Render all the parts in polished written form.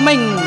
明兒，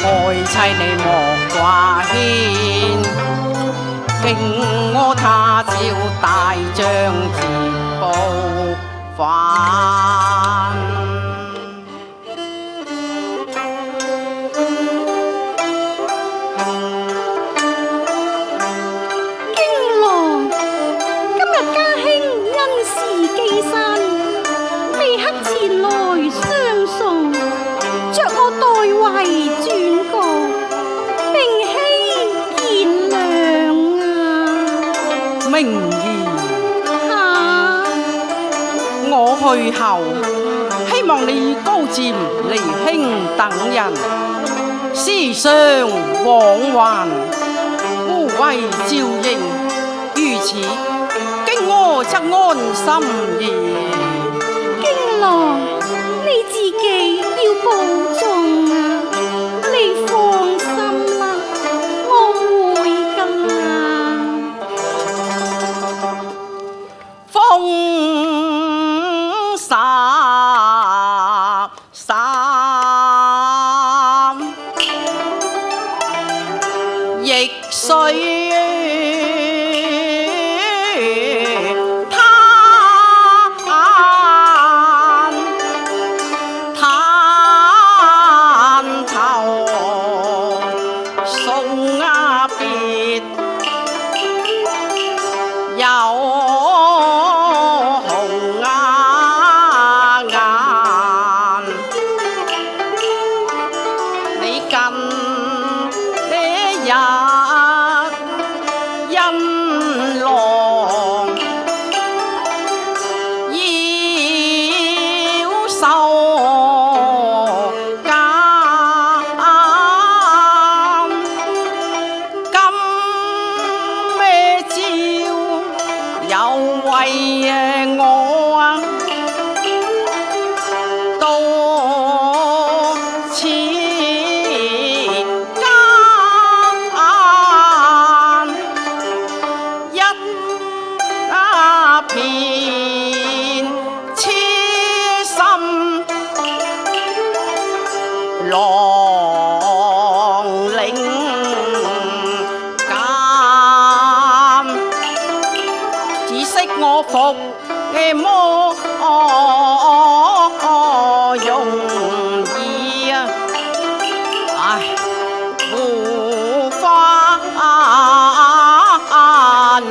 愛妻你莫掛牽，敬我他朝大將前報還。前來相送，着我代為轉告，並希見諒啊！明兒，我去後，希望你高瞻離兄等人，思想往還，互為照應，如此經我則安心矣。你自己要保重啊！你放心啦，我會㗎啦。風亦水服麼容易啊！唉，護花難。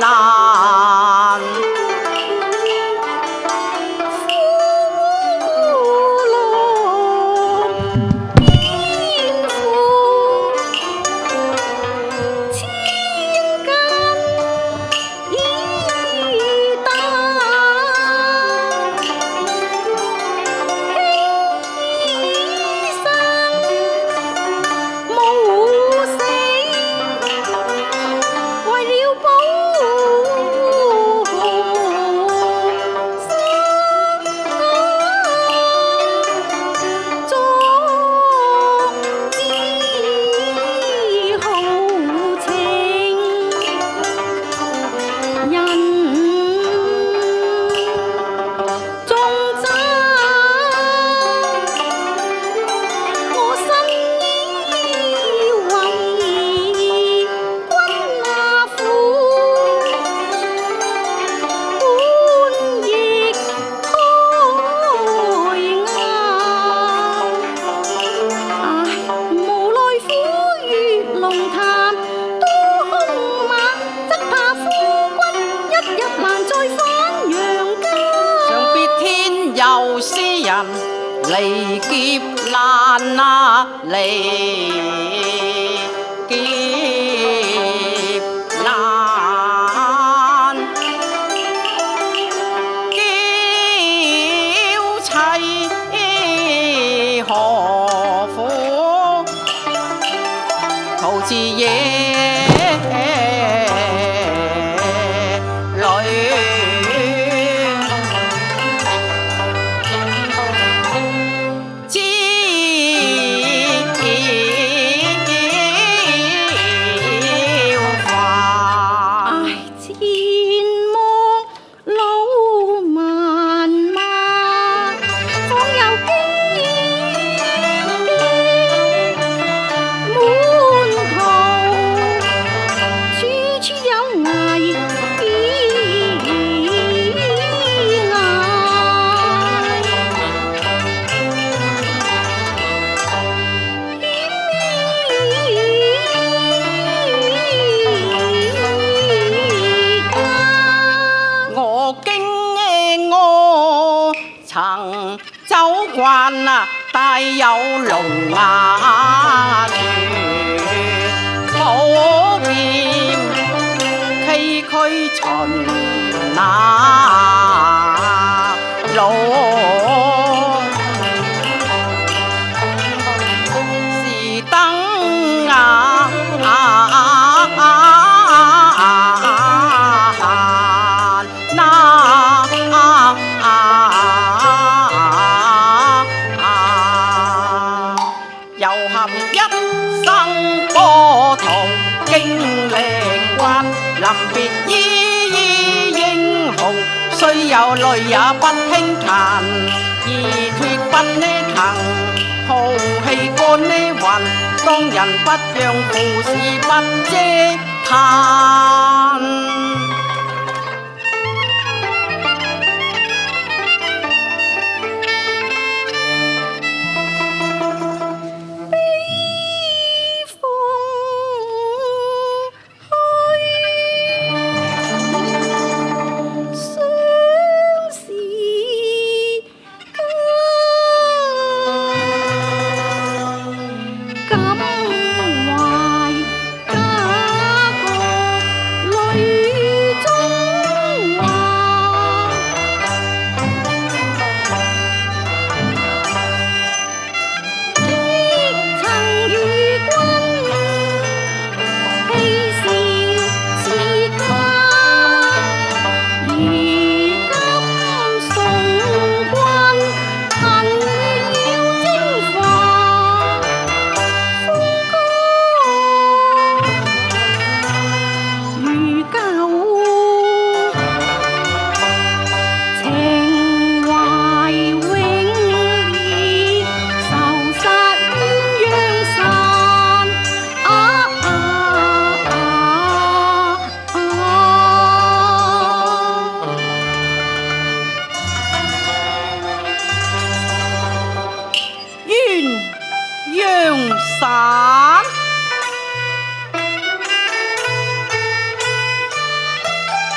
離劫難啊，離劫難，嬌妻何苦徒自野我曾走慣帶有龍牙泉，寶劍崎嶇巡路，是等遊含一生波濤經歷慣，臨別依依英雄，雖有淚也不輕彈，熱血奔呢騰，豪氣乾呢雲，當人不讓故事不嗟嘆。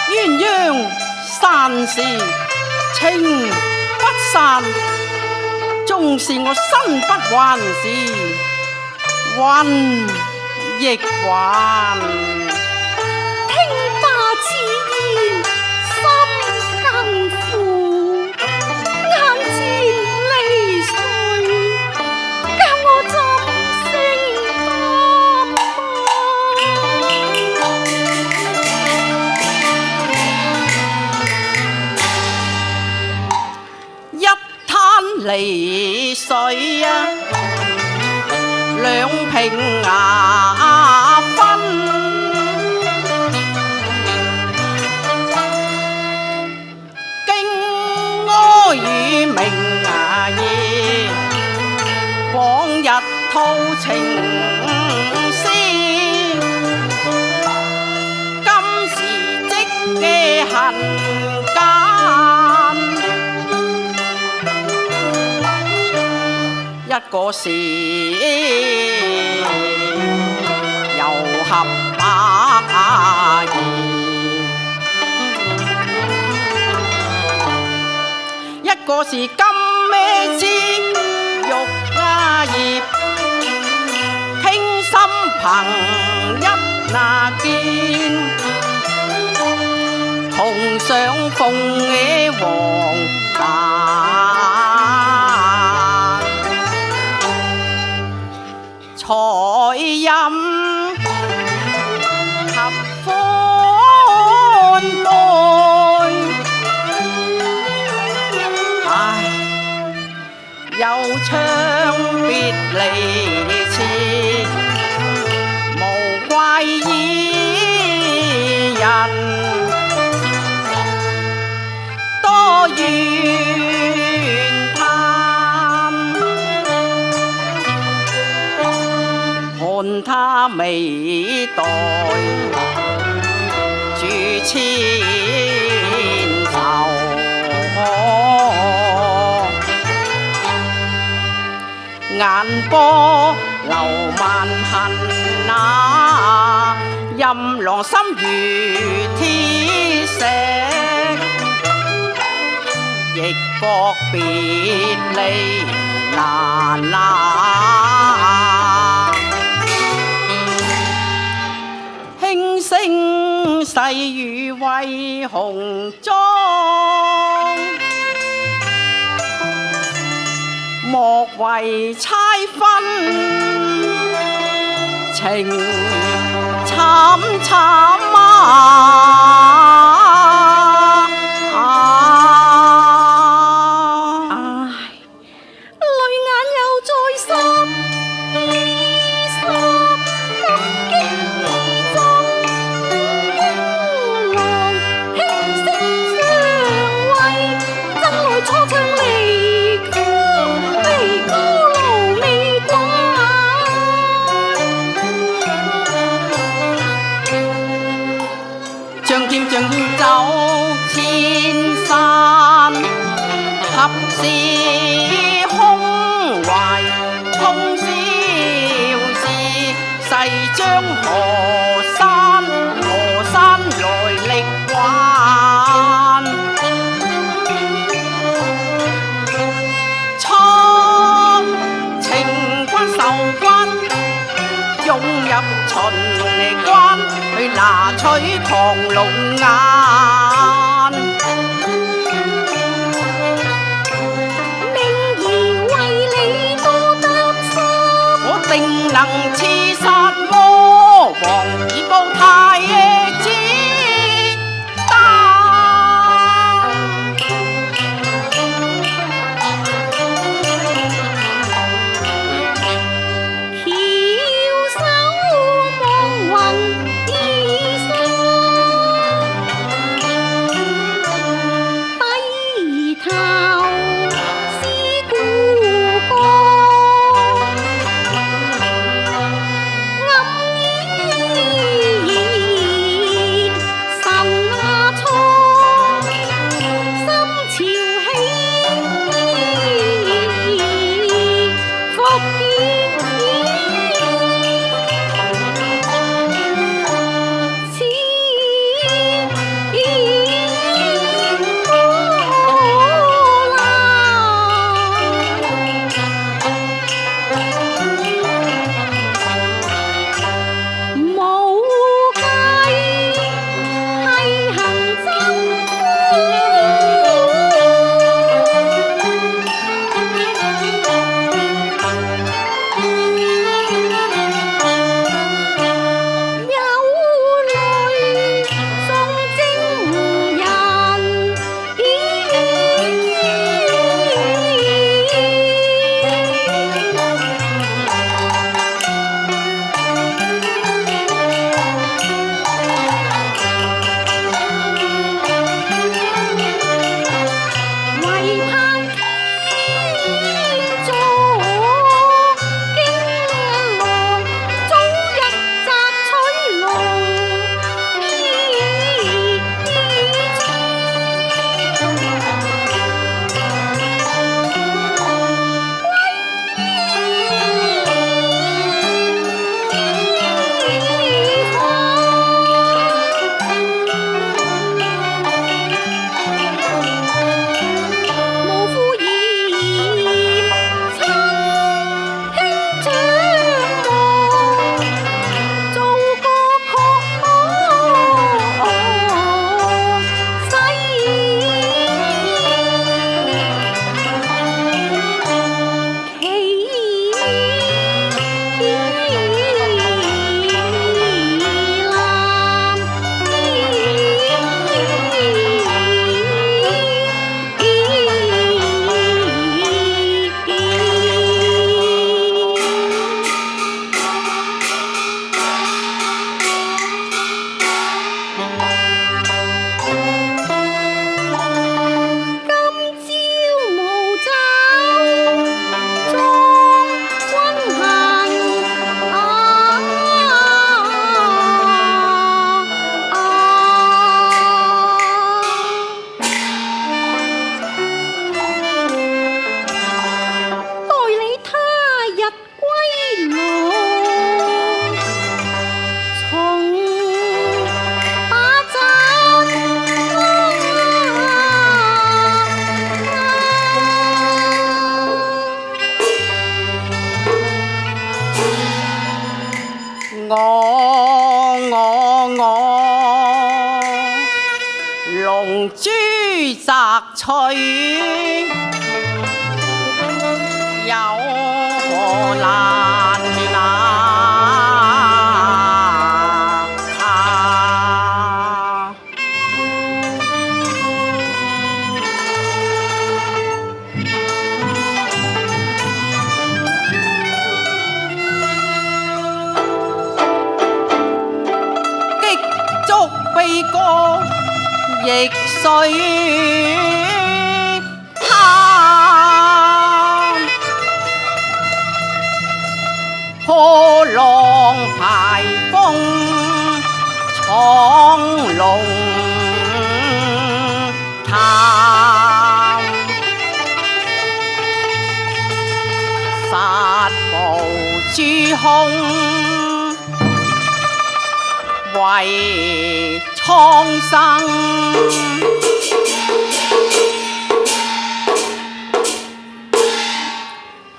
鸳鸯散時情不散，縱是我身不還時，魂亦還。聽罷此言，心更苦，眼前離水，教我怎勝一灘離水兩瓶牙分，經柯與明意，往日吐情絲，今時即嘅恨間。一個是遊俠馬兒，一個是金咩枝玉芽葉，傾心憑一那肩，同上鳳野黃蘭。才飲合歡杯，唉，又唱別離詞，無怪伊人多怨嘆。看他眉黛住千愁，眼波流萬恨任郎心如鐵石，亦覺別離難啊！輕聲細語為紅妝，莫為猜分，情慘慘啊！仗劍走千山，合是胸懷通宵事，誓將河山來力還。蒼情關仇關，湧入秦關，去拿取狂龍眼。命兒為你多得心，我定能刺殺魔王，以報太子丹。翹首望雲以上，低頭思故鄉。暗煙摘取，有何難擊足悲歌亦須嘆，破浪排風闖龍潭，殺暴諸兇為蒼生，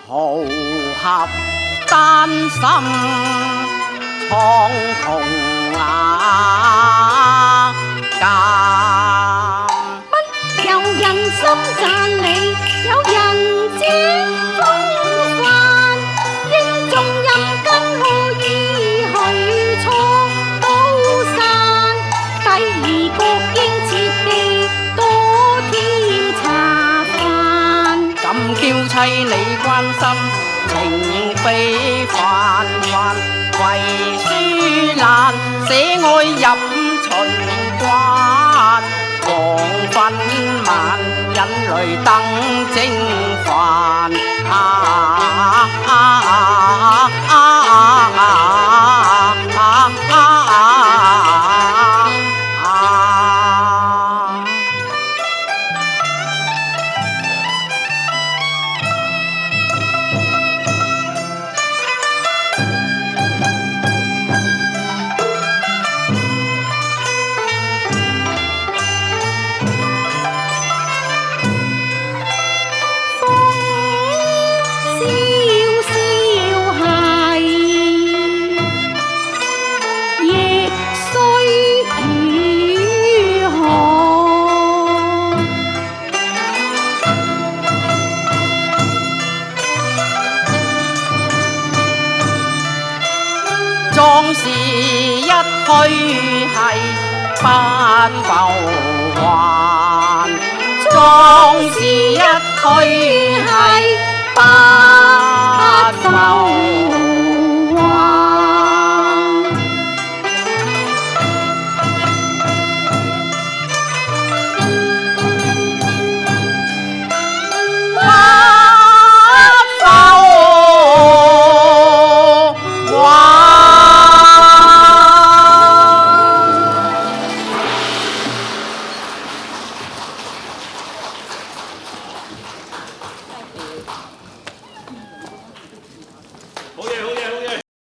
豪俠丹心蒼穹間。有人心讚你，有人知風範，應重任跟可以去闖刀山。第二國應切記多添茶飯，敢嬌妻你關心，情非凡凡，為書難寫愛入秦關。黃昏晚引淚等征帆，壯士一去係不復還，壯士一去係不復還。